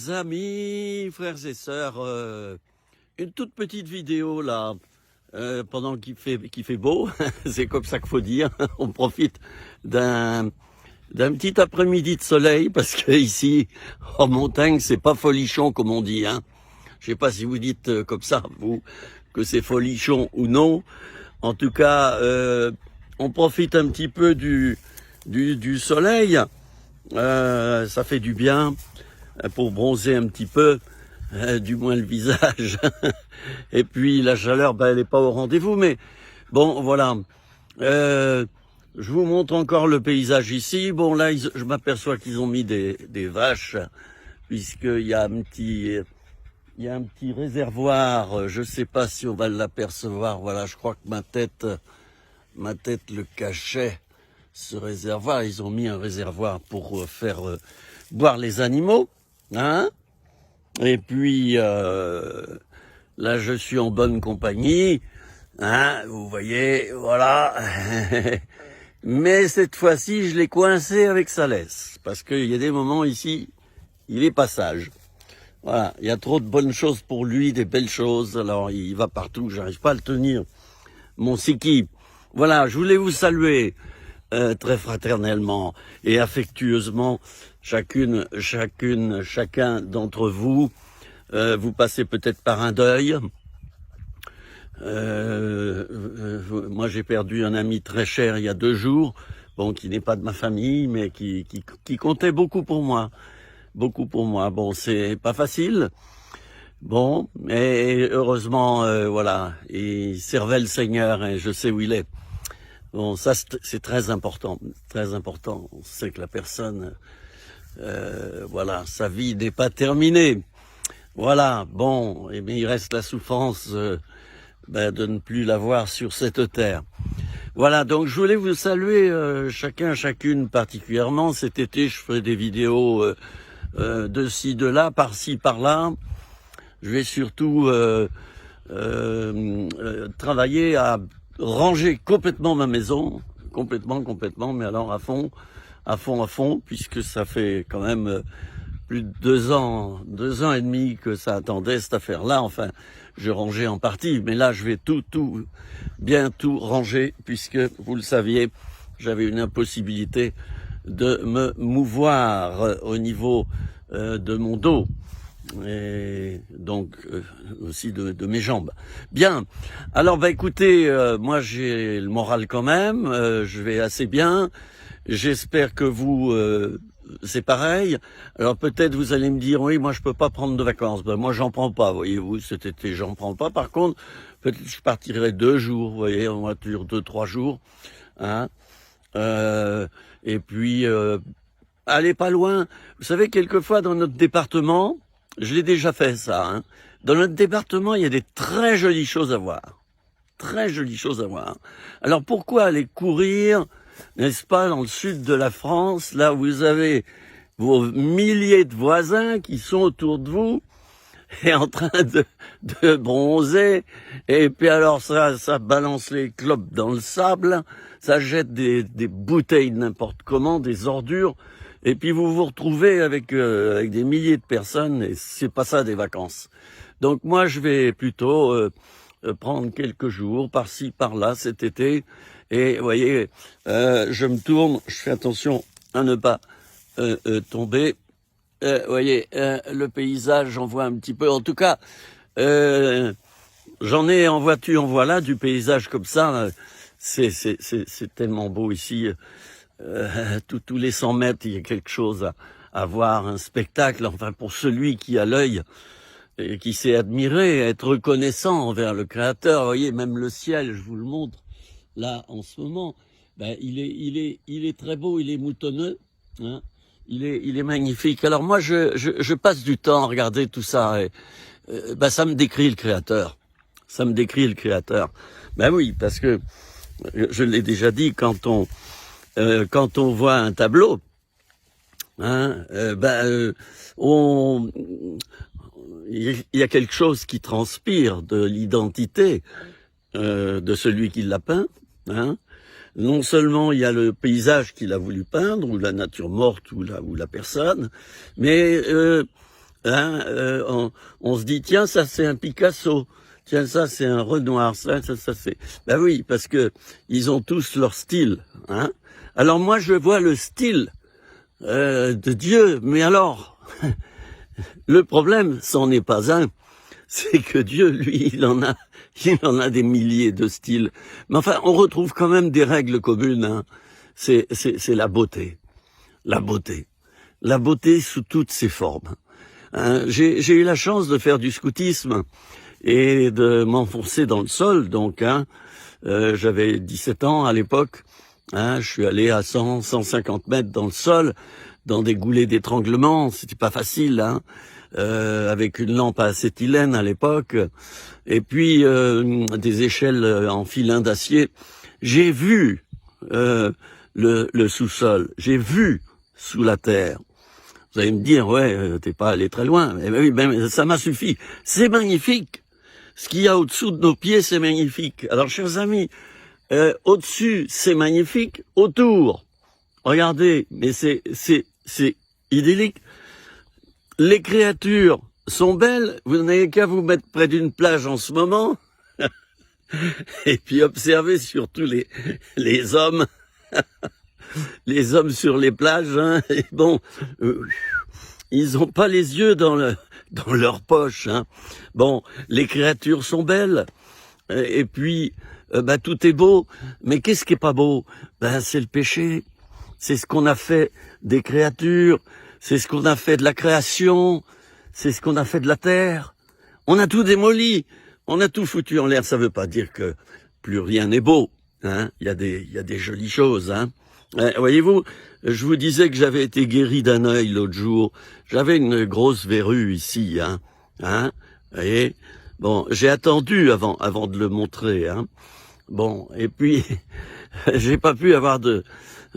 Chers amis, frères et sœurs, une toute petite vidéo là, pendant qu'il fait beau, c'est comme ça qu'il faut dire. On profite d'un petit après-midi de soleil parce que ici en montagne c'est pas folichon comme on dit. Hein. Je sais pas si vous dites comme ça vous que c'est folichon ou non. En tout cas, on profite un petit peu du soleil. Ça fait du bien pour bronzer un petit peu, du moins le visage. Et puis la chaleur, elle n'est pas au rendez-vous, mais bon, voilà. Je vous montre encore le paysage ici. Bon, là, je m'aperçois qu'ils ont mis des vaches, puisqu'il y a un petit réservoir. Je sais pas si on va l'apercevoir. Voilà, je crois que ma tête le cachait. Ce réservoir, ils ont mis un réservoir pour faire boire les animaux, hein. Et puis là, je suis en bonne compagnie, hein. Vous voyez, voilà. Mais cette fois-ci, je l'ai coincé avec sa laisse, parce qu'il y a des moments ici, il est pas sage. Voilà, il y a trop de bonnes choses pour lui, des belles choses. Alors il va partout, j'arrive pas à le tenir. Mon Siki. Voilà, je voulais vous saluer. Très fraternellement et affectueusement, chacun d'entre vous. Vous passez peut-être par un deuil. Moi, j'ai perdu un ami très cher il y a 2 jours, bon, qui n'est pas de ma famille, mais qui comptait beaucoup pour moi. Beaucoup pour moi. Bon, c'est pas facile. Bon, mais heureusement, voilà, il servait le Seigneur et je sais où il est. Bon, ça c'est très important, très important. On sait que la personne, voilà, sa vie n'est pas terminée. Voilà, bon, et bien il reste la souffrance de ne plus la voir sur cette terre. Voilà, donc je voulais vous saluer chacune particulièrement. Cet été, je ferai des vidéos de ci, de là, par-ci, par-là. Je vais surtout travailler à ranger complètement ma maison, complètement, mais alors à fond, puisque ça fait quand même plus de 2 ans et demi que ça attendait cette affaire-là. Enfin, je rangeais en partie, mais là je vais bien tout ranger, puisque vous le saviez, j'avais une impossibilité de me mouvoir au niveau de mon dos. Et donc aussi de mes jambes. Bien, alors écoutez, moi j'ai le moral quand même, je vais assez bien, j'espère que vous, c'est pareil. Alors peut-être vous allez me dire, oui, moi je peux pas prendre de vacances, moi j'en prends pas, voyez-vous, cet été j'en prends pas, par contre, peut-être je partirai 2 jours, vous voyez, en voiture, 2-3 jours, hein, et puis, allez pas loin, vous savez, quelquefois dans notre département, je l'ai déjà fait ça, hein. Dans notre département, il y a des très jolies choses à voir. Très jolies choses à voir. Alors pourquoi aller courir, n'est-ce pas, dans le sud de la France, là où vous avez vos milliers de voisins qui sont autour de vous et en train de bronzer, et puis alors ça balance les clopes dans le sable, ça jette des bouteilles n'importe comment, des ordures. Et puis vous vous retrouvez avec des milliers de personnes, et c'est pas ça des vacances. Donc moi je vais plutôt prendre quelques jours par-ci par-là cet été. Et vous voyez, je me tourne, je fais attention à ne pas tomber. Vous voyez, le paysage, j'en vois un petit peu. En tout cas, j'en ai en voiture, en voilà, du paysage comme ça. C'est tellement beau ici. Tous les 100 mètres, il y a quelque chose à voir, un spectacle, enfin pour celui qui a l'œil et qui sait admirer, être reconnaissant envers le Créateur. Vous voyez, même le ciel, je vous le montre, là, en ce moment, il est très beau, il est moutonneux, hein, il est magnifique. Alors moi, je passe du temps à regarder tout ça, et ça me décrit le Créateur. Ça me décrit le Créateur. Ben oui, parce que, je l'ai déjà dit, quand on voit un tableau, hein, il y a quelque chose qui transpire de l'identité de celui qui l'a peint. Hein. Non seulement il y a le paysage qu'il a voulu peindre, ou la nature morte, ou la personne, mais hein, on se dit tiens ça c'est un Picasso, tiens ça c'est un Renoir, ça c'est. Ben oui, parce que ils ont tous leur style, hein. Alors moi je vois le style de Dieu, mais alors le problème, c'en est pas un, c'est que Dieu, lui, il en a des milliers de styles. Mais enfin, on retrouve quand même des règles communes, hein. C'est la beauté. La beauté. La beauté sous toutes ses formes. Hein. J'ai eu la chance de faire du scoutisme et de m'enfoncer dans le sol, donc, hein. J'avais 17 ans à l'époque. Hein, je suis allé à 150 mètres dans le sol, dans des goulets d'étranglement, c'était pas facile, hein. Avec une lampe à acétylène à l'époque, et puis des échelles en filin d'acier. J'ai vu le sous-sol, j'ai vu sous la terre. Vous allez me dire, ouais, t'es pas allé très loin. Mais oui, ben, ça m'a suffi. C'est magnifique. Ce qu'il y a au-dessous de nos pieds, c'est magnifique. Alors, chers amis, au-dessus, c'est magnifique. Autour, regardez, mais c'est idyllique. Les créatures sont belles, vous n'avez qu'à vous mettre près d'une plage en ce moment, et puis observer surtout les hommes, les hommes sur les plages, hein, et bon, ils ont pas les yeux dans leur poche, hein. Bon, les créatures sont belles, et puis, bah, tout est beau, mais qu'est-ce qui est pas beau? Ben, c'est le péché, c'est ce qu'on a fait des créatures, c'est ce qu'on a fait de la création, c'est ce qu'on a fait de la terre. On a tout démoli, on a tout foutu en l'air. Ça veut pas dire que plus rien n'est beau, hein. Il y a des jolies choses, hein. Voyez-vous, je vous disais que j'avais été guéri d'un œil l'autre jour. J'avais une grosse verrue ici, hein. Vous voyez. Bon, j'ai attendu avant de le montrer, hein. Bon, et puis j'ai pas pu avoir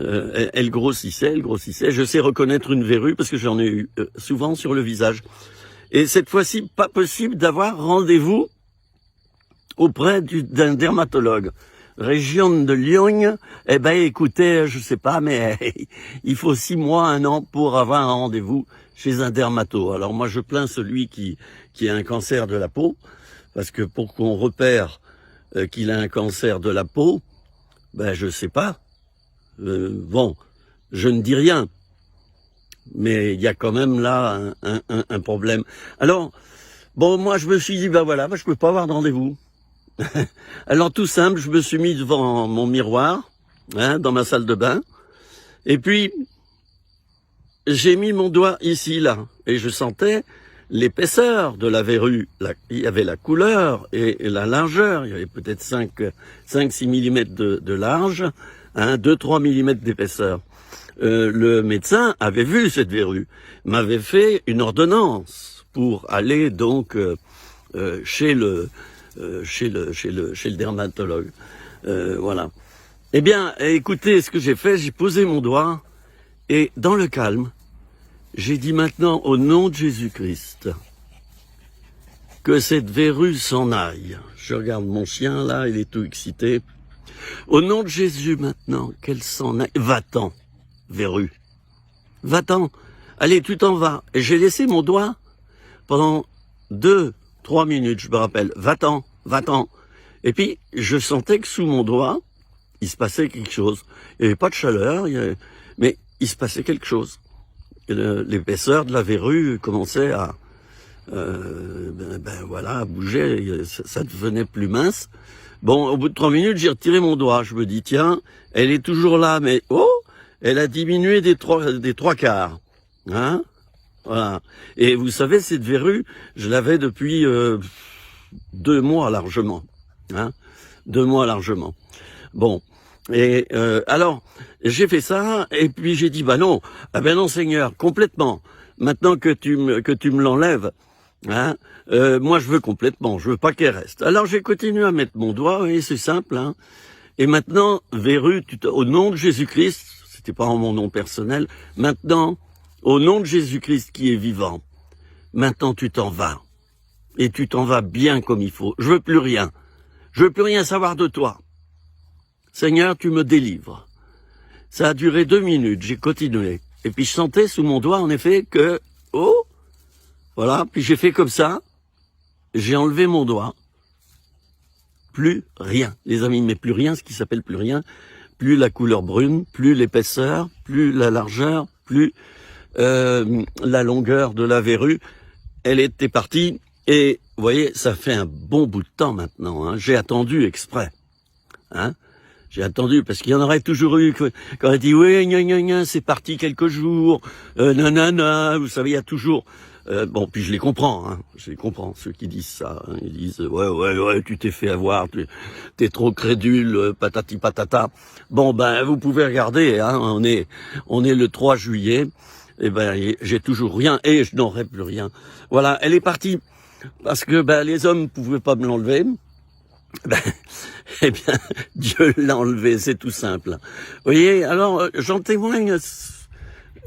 elle grossissait. Je sais reconnaître une verrue parce que j'en ai eu souvent sur le visage. Et cette fois-ci, pas possible d'avoir rendez-vous auprès d'un dermatologue. Région de Lyon, eh ben écoutez, je sais pas, mais il faut 6 mois, 1 an pour avoir un rendez-vous chez un dermato. Alors moi, je plains celui qui a un cancer de la peau, parce que pour qu'on repère qu'il a un cancer de la peau, ben je sais pas. Bon, je ne dis rien, mais il y a quand même là un problème. Alors, bon, moi je me suis dit, ben voilà, je peux pas avoir de rendez-vous. Alors tout simple, je me suis mis devant mon miroir, hein, dans ma salle de bain, et puis j'ai mis mon doigt ici, là, et je sentais l'épaisseur de la verrue. Il y avait la couleur et la largeur, il y avait peut-être 5-6 mm de large, hein, 2-3 mm d'épaisseur. Le médecin avait vu cette verrue, m'avait fait une ordonnance pour aller donc chez le dermatologue. Voilà. Eh bien, écoutez, ce que j'ai fait, j'ai posé mon doigt et dans le calme, j'ai dit maintenant au nom de Jésus-Christ que cette verrue s'en aille. Je regarde mon chien là, il est tout excité. Au nom de Jésus maintenant, qu'elle s'en aille. Va-t'en, verrue. Va-t'en. Allez, tu t'en vas. Et j'ai laissé mon doigt pendant 2-3 minutes, je me rappelle. Va-t'en, va-t'en. Et puis, je sentais que sous mon doigt, il se passait quelque chose. Il n'y avait pas de chaleur, mais il se passait quelque chose. L'épaisseur de la verrue commençait à voilà, à bouger, ça devenait plus mince. Bon, au bout de 3 minutes, j'ai retiré mon doigt. Je me dis, tiens, elle est toujours là, mais elle a diminué des trois quarts. Hein? Voilà. Et vous savez, cette verrue, je l'avais depuis 2 mois largement. Hein? 2 mois largement. Bon. Et alors, j'ai fait ça, et puis j'ai dit, non, Seigneur, complètement. Maintenant que tu me l'enlèves, hein, moi je veux complètement, je veux pas qu'elle reste. Alors j'ai continué à mettre mon doigt, et c'est simple, hein. Et maintenant, verrue, au nom de Jésus-Christ, c'était pas en mon nom personnel, maintenant, au nom de Jésus-Christ qui est vivant, maintenant tu t'en vas. Et tu t'en vas bien comme il faut. Je veux plus rien. Je veux plus rien savoir de toi. Seigneur, tu me délivres. Ça a duré 2 minutes, j'ai continué. Et puis je sentais sous mon doigt, en effet, que, Voilà, puis j'ai fait comme ça, j'ai enlevé mon doigt, plus rien, les amis, mais plus rien, ce qui s'appelle plus rien, plus la couleur brune, plus l'épaisseur, plus la largeur, plus la longueur de la verrue, elle était partie, et vous voyez, ça fait un bon bout de temps maintenant, hein. J'ai attendu exprès, hein. J'ai attendu, parce qu'il y en aurait toujours eu qui auraient dit, oui, gna gna gna, c'est parti quelques jours, nanana, vous savez, il y a toujours... bon, puis je les comprends, hein, je les comprends, ceux qui disent ça, hein, ils disent, ouais, tu t'es fait avoir, t'es trop crédule, patati patata. Bon, ben, vous pouvez regarder, hein, on est le 3 juillet, et ben, j'ai toujours rien, et je n'aurai plus rien. Voilà, elle est partie, parce que, ben, les hommes ne pouvaient pas me l'enlever. Ben, eh bien, Dieu l'a enlevé, c'est tout simple. Vous voyez, alors, j'en témoigne,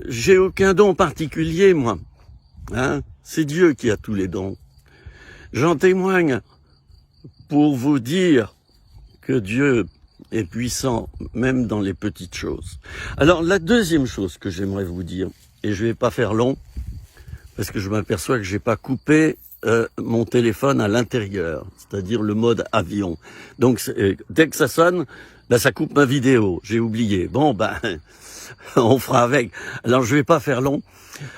j'ai aucun don particulier, moi. Hein, c'est Dieu qui a tous les dons. J'en témoigne pour vous dire que Dieu est puissant, même dans les petites choses. Alors, la deuxième chose que j'aimerais vous dire, et je vais pas faire long, parce que je m'aperçois que j'ai pas coupé mon téléphone à l'intérieur, c'est-à-dire le mode avion. Donc, dès que ça sonne, ben, ça coupe ma vidéo. J'ai oublié. Bon, ben, on fera avec. Alors, je vais pas faire long.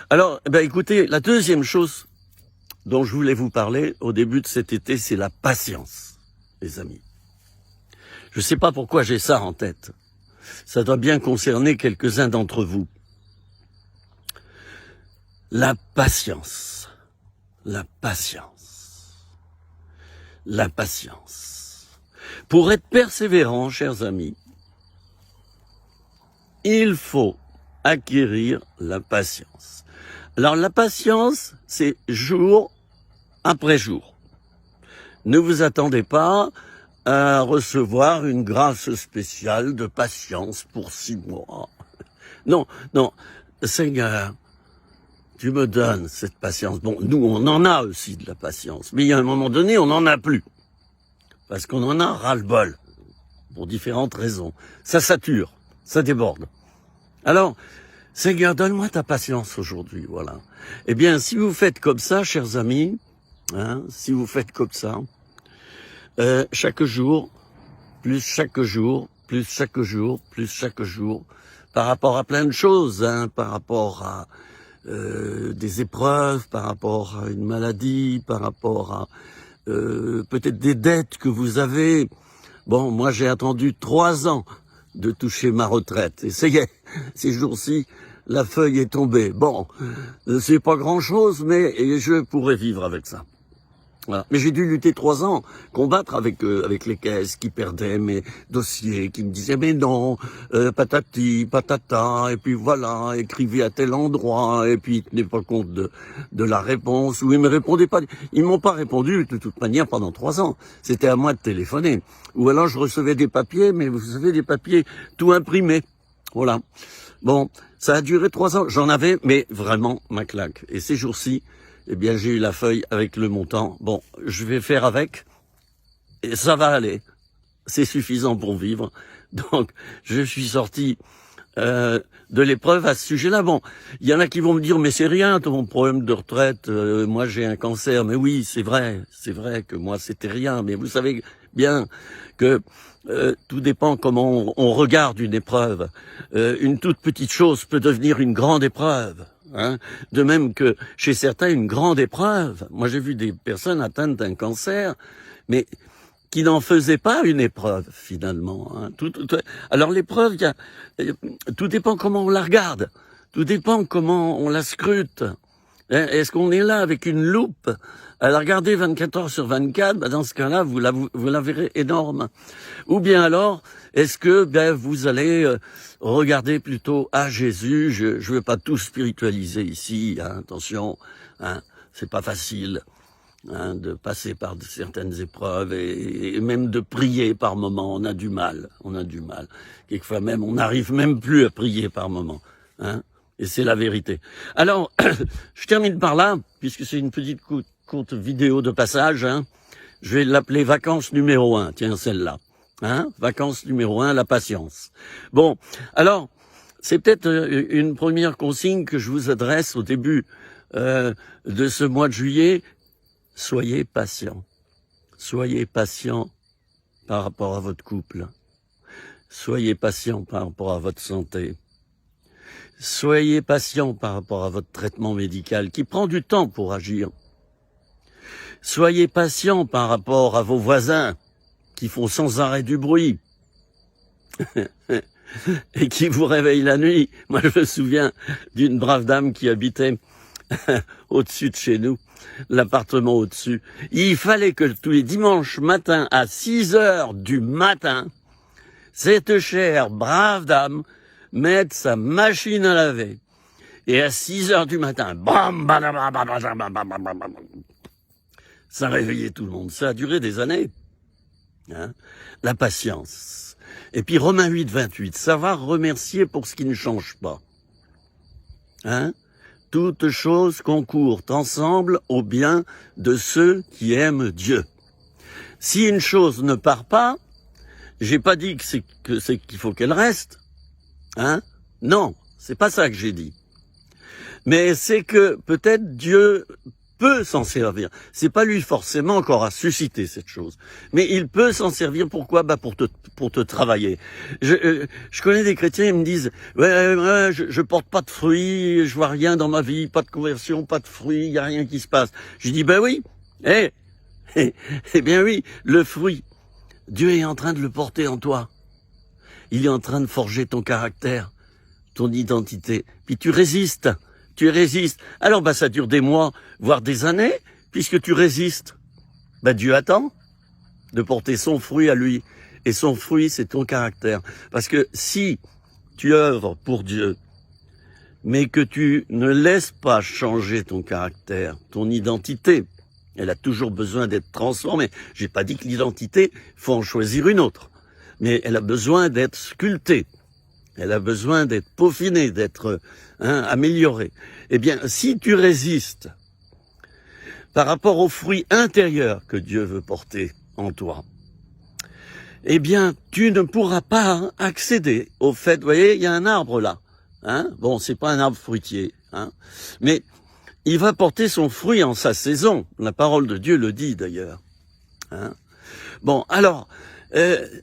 Alors, ben, écoutez, la deuxième chose dont je voulais vous parler au début de cet été, c'est la patience, les amis. Je sais pas pourquoi j'ai ça en tête. Ça doit bien concerner quelques-uns d'entre vous. La patience. La patience. La patience. Pour être persévérant, chers amis, il faut acquérir la patience. Alors la patience, c'est jour après jour. Ne vous attendez pas à recevoir une grâce spéciale de patience pour 6 mois. Non, Seigneur, tu me donnes cette patience. Bon, nous, on en a aussi de la patience, mais il y a un moment donné, on n'en a plus. Parce qu'on en a ras-le-bol, pour différentes raisons. Ça sature, ça déborde. Alors, Seigneur, donne-moi ta patience aujourd'hui, voilà. Eh bien, si vous faites comme ça, chers amis, hein, si vous faites comme ça, chaque jour, plus chaque jour, plus chaque jour, plus chaque jour, par rapport à plein de choses, hein, par rapport à des épreuves, par rapport à une maladie, par rapport à peut-être des dettes que vous avez. Bon, moi j'ai attendu 3 ans de toucher ma retraite. Et ça y est, ces jours-ci, la feuille est tombée. Bon, c'est pas grand-chose, mais je pourrais vivre avec ça. Voilà. Mais j'ai dû lutter 3 ans, combattre avec les caisses qui perdaient mes dossiers, qui me disaient mais non, patati, patata, et puis voilà, écrivez à tel endroit, et puis ils tenaient pas compte de la réponse, ou ils me répondaient pas, ils m'ont pas répondu de toute manière pendant 3 ans. C'était à moi de téléphoner. Ou alors je recevais des papiers, mais vous savez, des papiers tout imprimés. Voilà. Bon, ça a duré 3 ans, j'en avais, mais vraiment ma claque. Et ces jours-ci, eh bien, j'ai eu la feuille avec le montant. Bon, je vais faire avec, et ça va aller. C'est suffisant pour vivre. Donc, je suis sorti de l'épreuve à ce sujet-là. Bon, il y en a qui vont me dire, mais c'est rien, ton problème de retraite, moi j'ai un cancer. Mais oui, c'est vrai que moi c'était rien. Mais vous savez bien que tout dépend comment on regarde une épreuve. Une toute petite chose peut devenir une grande épreuve. Hein, de même que chez certains, une grande épreuve. Moi, j'ai vu des personnes atteintes d'un cancer, mais qui n'en faisaient pas une épreuve, finalement. Hein. Alors, l'épreuve, tout dépend comment on la regarde. Tout dépend comment on la scrute. Hein, est-ce qu'on est là avec une loupe à la regarder 24 heures sur 24? Ben dans ce cas-là, vous la verrez énorme. Ou bien alors, est-ce que vous allez regarder plutôt à Jésus? Je veux pas tout spiritualiser ici, hein, attention, hein, c'est pas facile hein, de passer par certaines épreuves et même de prier par moment. On a du mal. Quelquefois même, on n'arrive même plus à prier par moment. Hein, et c'est la vérité. Alors, je termine par là, puisque c'est une petite courte vidéo de passage. Hein, je vais l'appeler vacances numéro 1. Tiens, celle-là. Hein, vacances numéro 1, la patience. Bon, alors, c'est peut-être une première consigne que je vous adresse au début de ce mois de juillet, soyez patient. Soyez patient par rapport à votre couple. Soyez patient par rapport à votre santé. Soyez patient par rapport à votre traitement médical qui prend du temps pour agir. Soyez patient par rapport à vos voisins qui font sans arrêt du bruit et qui vous réveillent la nuit. Moi, je me souviens d'une brave dame qui habitait au-dessus de chez nous, l'appartement au-dessus. Il fallait que tous les dimanches matins, à 6 heures du matin, cette chère brave dame mette sa machine à laver. Et à 6 heures du matin, bam, bam, bam, bam, bam, bam, bam, bam, bam, ça réveillait tout le monde. Ça a duré des années. Hein, la patience. Et puis Romains 8, 28, savoir remercier pour ce qui ne change pas. Hein? Toutes choses concourent ensemble au bien de ceux qui aiment Dieu. Si une chose ne part pas, j'ai pas dit que c'est qu'il faut qu'elle reste. Hein? Non, c'est pas ça que j'ai dit. Mais c'est que peut-être Dieu peut s'en servir. C'est pas lui forcément encore à susciter cette chose. Mais il peut s'en servir. Pourquoi? Pour te travailler. Je connais des chrétiens, ils me disent, ouais, je porte pas de fruits, je vois rien dans ma vie, pas de conversion, pas de fruits, il y a rien qui se passe. Je dis, oui. Eh bien oui, le fruit, Dieu est en train de le porter en toi. Il est en train de forger ton caractère, ton identité. Puis tu résistes. Alors ça dure des mois, voire des années, puisque tu résistes. Dieu attend de porter son fruit à lui. Et son fruit, c'est ton caractère. Parce que si tu œuvres pour Dieu, mais que tu ne laisses pas changer ton caractère, ton identité, elle a toujours besoin d'être transformée. J'ai pas dit que l'identité, faut en choisir une autre. Mais elle a besoin d'être sculptée. Elle a besoin d'être peaufinée, d'être améliorée. Eh bien, si tu résistes par rapport au fruit intérieur que Dieu veut porter en toi, eh bien, tu ne pourras pas accéder au fait, vous voyez, il y a un arbre là. Bon, c'est pas un arbre fruitier, mais il va porter son fruit en sa saison. La parole de Dieu le dit d'ailleurs. Bon, alors,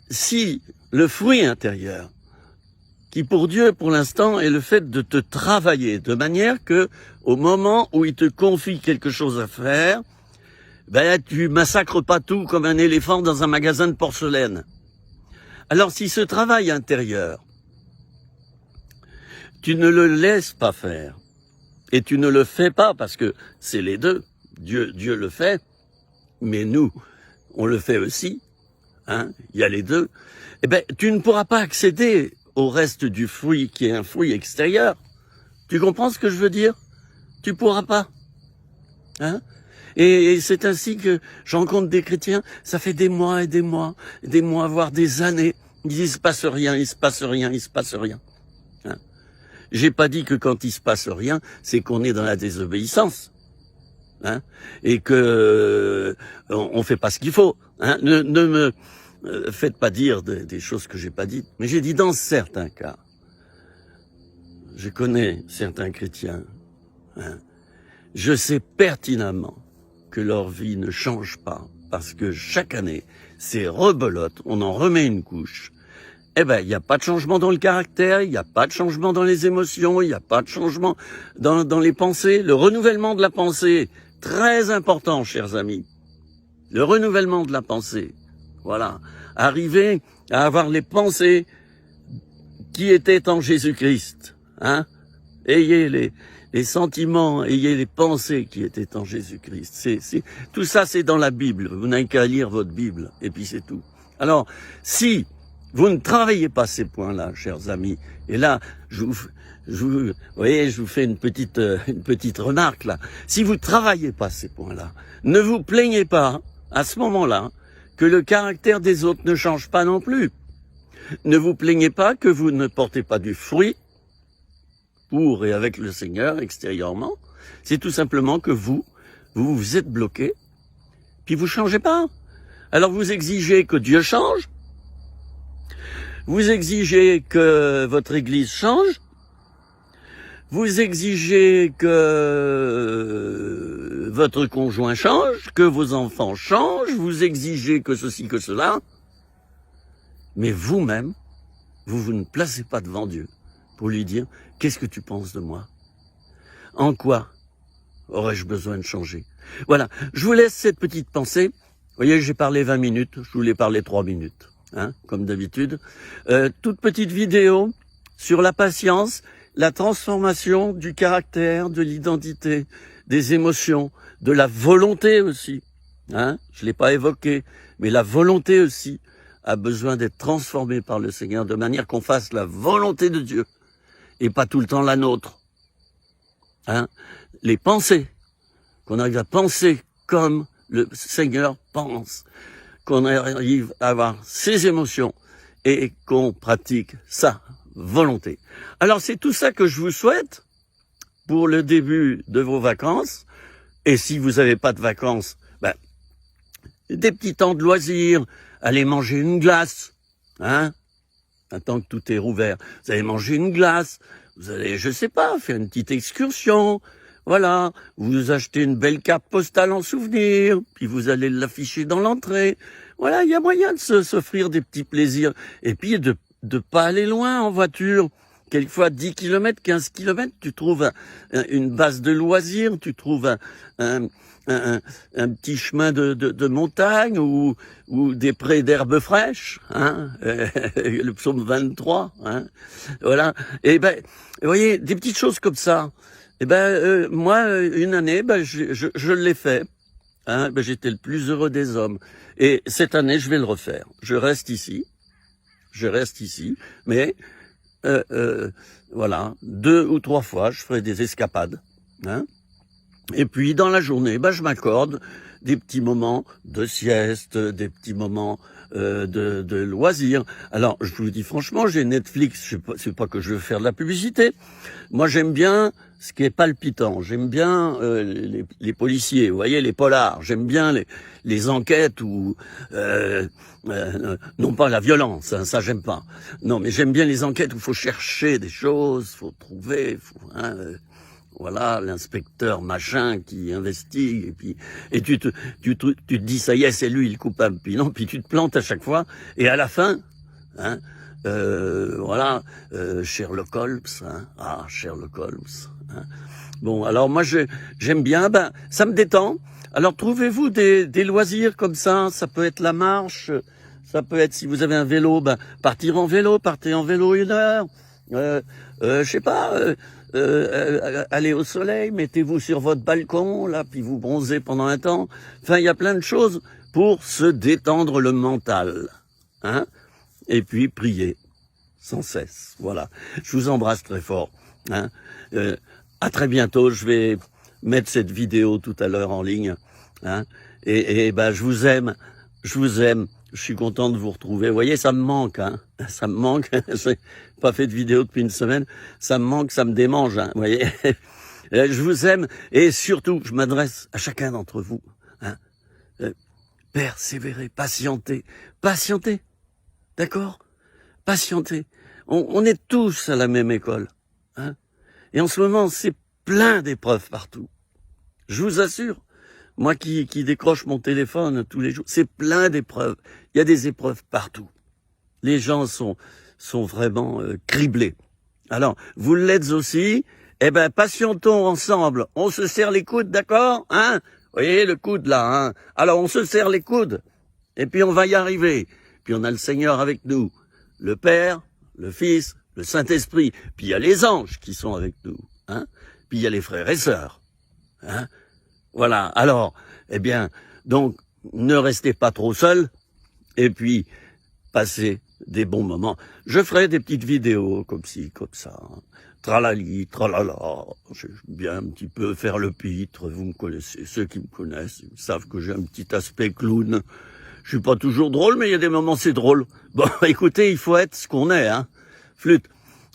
si le fruit intérieur, qui pour Dieu, pour l'instant, est le fait de te travailler, de manière que, au moment où il te confie quelque chose à faire, tu massacres pas tout comme un éléphant dans un magasin de porcelaine. Alors, si ce travail intérieur, tu ne le laisses pas faire, et tu ne le fais pas, parce que c'est les deux, Dieu le fait, mais nous, on le fait aussi, il y a les deux, tu ne pourras pas accéder au reste du fruit qui est un fruit extérieur. Tu comprends ce que je veux dire? Tu pourras pas. Et c'est ainsi que je rencontre des chrétiens, ça fait des mois, voire des années. Ils disent, il se passe rien. J'ai pas dit que quand il se passe rien, c'est qu'on est dans la désobéissance. Et que on fait pas ce qu'il faut. Ne me faites pas dire des choses que j'ai pas dites. Mais j'ai dit dans certains cas. Je connais certains chrétiens. Je sais pertinemment que leur vie ne change pas. Parce que chaque année, c'est rebelote, on en remet une couche. Il n'y a pas de changement dans le caractère, il n'y a pas de changement dans les émotions, il n'y a pas de changement dans les pensées. Le renouvellement de la pensée, très important, chers amis. Le renouvellement de la pensée. Voilà, arriver à avoir les pensées qui étaient en Jésus-Christ. Ayez les sentiments, ayez les pensées qui étaient en Jésus-Christ. Tout ça, c'est dans la Bible. Vous n'avez qu'à lire votre Bible, et puis c'est tout. Alors, si vous ne travaillez pas ces points-là, chers amis, et là, je vous fais une petite remarque là. Si vous ne travaillez pas ces points-là, ne vous plaignez pas à ce moment-là que le caractère des autres ne change pas non plus. Ne vous plaignez pas que vous ne portez pas du fruit pour et avec le Seigneur extérieurement. C'est tout simplement que vous êtes bloqué, puis vous changez pas. Alors vous exigez que Dieu change, vous exigez que votre Église change, vous exigez que votre conjoint change, que vos enfants changent, vous exigez que ceci, que cela, mais vous-même, vous ne placez pas devant Dieu pour lui dire « Qu'est-ce que tu penses de moi ? En quoi aurais-je besoin de changer ?» Voilà, je vous laisse cette petite pensée. Vous voyez, j'ai parlé 20 minutes, je voulais parler 3 minutes, hein, comme d'habitude. Toute petite vidéo sur la patience, la transformation du caractère, de l'identité, des émotions, de la volonté aussi. Hein, je ne l'ai pas évoqué, mais la volonté aussi a besoin d'être transformée par le Seigneur de manière qu'on fasse la volonté de Dieu et pas tout le temps la nôtre. Hein, les pensées, qu'on arrive à penser comme le Seigneur pense, qu'on arrive à avoir ses émotions et qu'on pratique sa volonté. Alors c'est tout ça que je vous souhaite pour le début de vos vacances. Et si vous n'avez pas de vacances, ben, des petits temps de loisirs, allez manger une glace, hein, tant que tout est rouvert. Vous allez manger une glace, vous allez, je sais pas, faire une petite excursion, voilà, vous achetez une belle carte postale en souvenir, puis vous allez l'afficher dans l'entrée. Voilà, il y a moyen de s'offrir des petits plaisirs. Et puis de pas aller loin en voiture. Quelquefois 10 km, 15 km, tu trouves une base de loisirs, tu trouves un petit chemin de montagne ou des prés d'herbes fraîches, hein, le psaume 23, hein, voilà. Et ben, vous voyez, des petites choses comme ça. Et ben, moi, une année, ben, je l'ai fait. Hein, ben, j'étais le plus heureux des hommes. Et cette année, je vais le refaire. Je reste ici, mais voilà, 2 ou 3 fois, je ferai des escapades. Hein. Et puis, dans la journée, ben, je m'accorde des petits moments de sieste, des petits moments de loisirs. Alors, je vous dis franchement, j'ai Netflix, c'est pas que je veux faire de la publicité. Moi, j'aime bien ce qui est palpitant. J'aime bien les policiers, vous voyez, les polars. J'aime bien les enquêtes où non pas la violence, hein, ça j'aime pas. Non, mais j'aime bien les enquêtes où il faut chercher des choses, faut trouver, voilà, l'inspecteur machin qui investigue, et tu te dis ça y est, c'est lui le coupable, puis non, puis tu te plantes à chaque fois, et à la fin, hein, voilà, Sherlock Holmes, hein, Sherlock Holmes. Hein. Bon, alors moi j'aime bien, ben ça me détend. Alors trouvez-vous des loisirs comme ça peut être la marche, ça peut être si vous avez un vélo, ben partez en vélo 1 heure, je sais pas. Allez au soleil, mettez-vous sur votre balcon, là, puis vous bronzez pendant un temps. Enfin, il y a plein de choses pour se détendre le mental, hein. Et puis prier sans cesse. Voilà. Je vous embrasse très fort. Hein. À très bientôt. Je vais mettre cette vidéo tout à l'heure en ligne. Hein. Et ben, je vous aime. Je suis content de vous retrouver. Vous voyez, ça me manque, hein. Ça me manque. J'ai pas fait de vidéo depuis une semaine. Ça me manque, ça me démange, hein. Vous voyez. Je vous aime. Et surtout, je m'adresse à chacun d'entre vous, hein. Persévérez, patientez. D'accord? Patientez. On est tous à la même école, hein. Et en ce moment, c'est plein d'épreuves partout. Je vous assure. Moi qui décroche mon téléphone tous les jours, c'est plein d'épreuves. Il y a des épreuves partout. Les gens sont vraiment criblés. Alors, vous l'êtes aussi. Eh ben, patientons ensemble. On se serre les coudes, d'accord? Hein? Vous voyez le coude là, hein? Alors, on se serre les coudes. Et puis, on va y arriver. Puis, on a le Seigneur avec nous. Le Père, le Fils, le Saint-Esprit. Puis, il y a les anges qui sont avec nous. Hein? Puis, il y a les frères et sœurs. Hein? Voilà, alors, eh bien, donc, ne restez pas trop seuls, et puis, passez des bons moments. Je ferai des petites vidéos comme ci, comme ça, hein. Tralali, tralala, j'aime bien un petit peu faire le pitre, vous me connaissez, ceux qui me connaissent, ils savent que j'ai un petit aspect clown. Je suis pas toujours drôle, mais il y a des moments c'est drôle. Bon, écoutez, il faut être ce qu'on est, hein, flûte,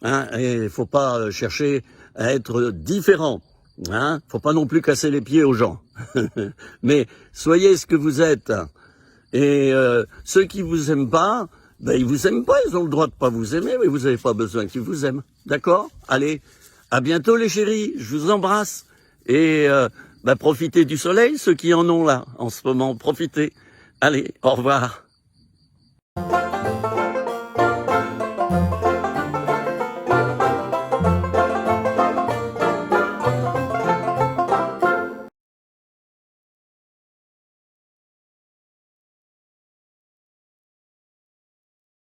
hein, et il faut pas chercher à être différent. Hein, faut pas non plus casser les pieds aux gens. Mais soyez ce que vous êtes. Et ceux qui vous aiment pas, ben ils vous aiment pas, ils ont le droit de pas vous aimer, mais vous avez pas besoin qu'ils vous aiment. D'accord? Allez, À bientôt les chéris, je vous embrasse. Et profitez du soleil, ceux qui en ont là, en ce moment, profitez. Allez, au revoir.